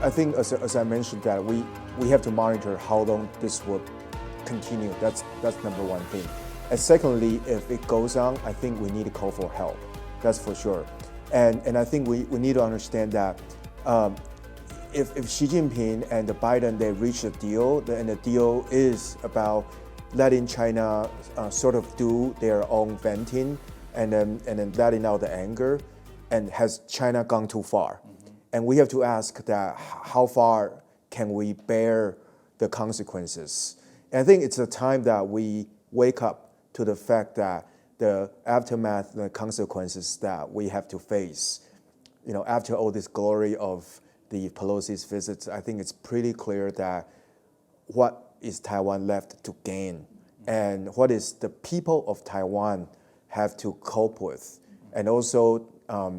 I think as I mentioned that we have to monitor how long this will continue. That's number one thing. And secondly, if it goes on, I think we need to call for help. That's for sure. And I think we need to understand that if Xi Jinping and Biden, they reach a deal, and the deal is about letting China sort of do their own venting and then letting out the anger, and has China gone too far? And we have to ask that how far can we bear the consequences? And I think it's a time that we wake up to the fact that the aftermath and the consequences that we have to face. You know, after all this glory of the Pelosi's visits, I think it's pretty clear that what is Taiwan left to gain, and what is the people of Taiwan have to cope with. And also,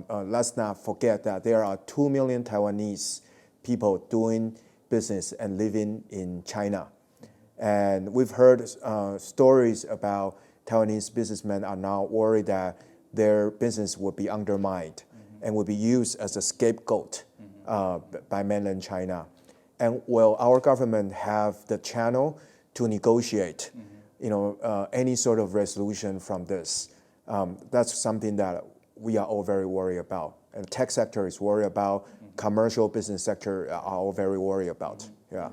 let's not forget that there are 2 million Taiwanese people doing business and living in China. And we've heard stories about Taiwanese businessmen are now worried that their business will be undermined and will be used as a scapegoat by mainland China. And will our government have the channel to negotiate, any sort of resolution from this? That's something that we are all very worried about. And the tech sector is worried about, commercial business sector are all very worried about. Yeah.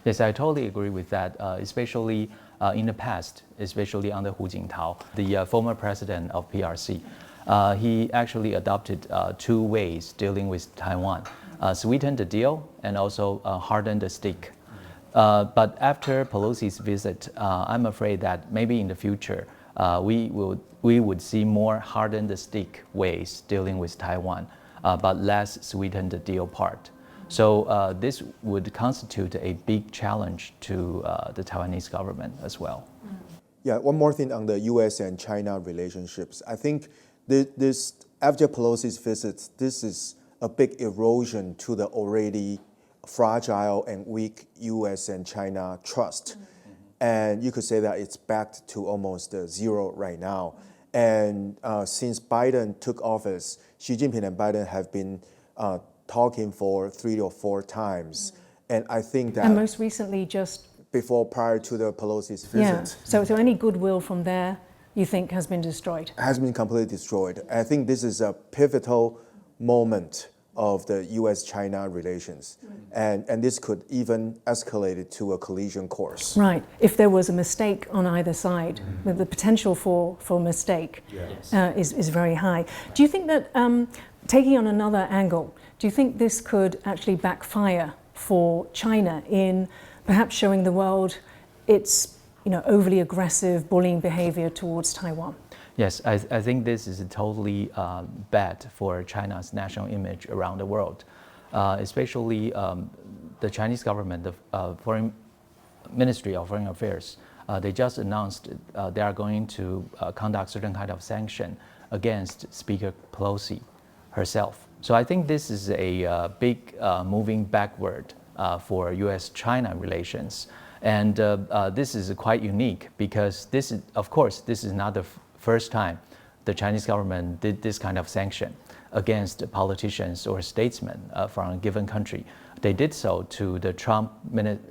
Yes, I totally agree with that, especially in the past, especially under Hu Jintao, the former president of PRC. He actually adopted 2 ways dealing with Taiwan, sweeten the deal and also harden the stick. But after Pelosi's visit, I'm afraid that maybe in the future, we would see more harden the stick ways dealing with Taiwan, but less sweeten the deal part. So this would constitute a big challenge to the Taiwanese government as well. Yeah, one more thing on the U.S. and China relationships. I think this after Pelosi's visits, this is a big erosion to the already fragile and weak U.S. and China trust. And you could say that it's back to almost zero right now. And since Biden took office, Xi Jinping and Biden have been talking for 3 or 4 times. And I think that... And most recently just... prior to the Pelosi's visit. Yeah. So any goodwill from there, you think, has been destroyed? Has been completely destroyed. I think this is a pivotal moment of the U.S.-China relations. And this could even escalate it to a collision course. Right. If there was a mistake on either side, the potential for mistake is very high. Do you think that, taking on another angle, do you think this could actually backfire for China in perhaps showing the world its overly aggressive bullying behavior towards Taiwan? Yes, I think this is totally bad for China's national image around the world, especially the Chinese government, the Foreign Ministry of Foreign Affairs. They just announced they are going to conduct certain kind of sanction against Speaker Pelosi herself. So I think this is a big moving backward for U.S.-China relations. And this is quite unique because this is not the first time the Chinese government did this kind of sanction against politicians or statesmen from a given country. They did so to the Trump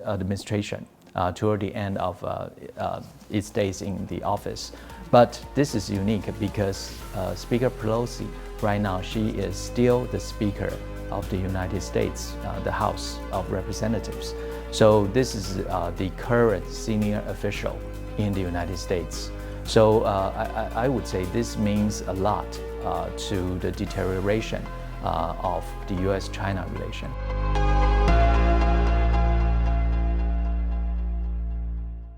administration toward the end of its days in the office. But this is unique because Speaker Pelosi, right now, she is still the Speaker of the United States, the House of Representatives. So this is the current senior official in the United States. So I would say this means a lot to the deterioration of the U.S.-China relation.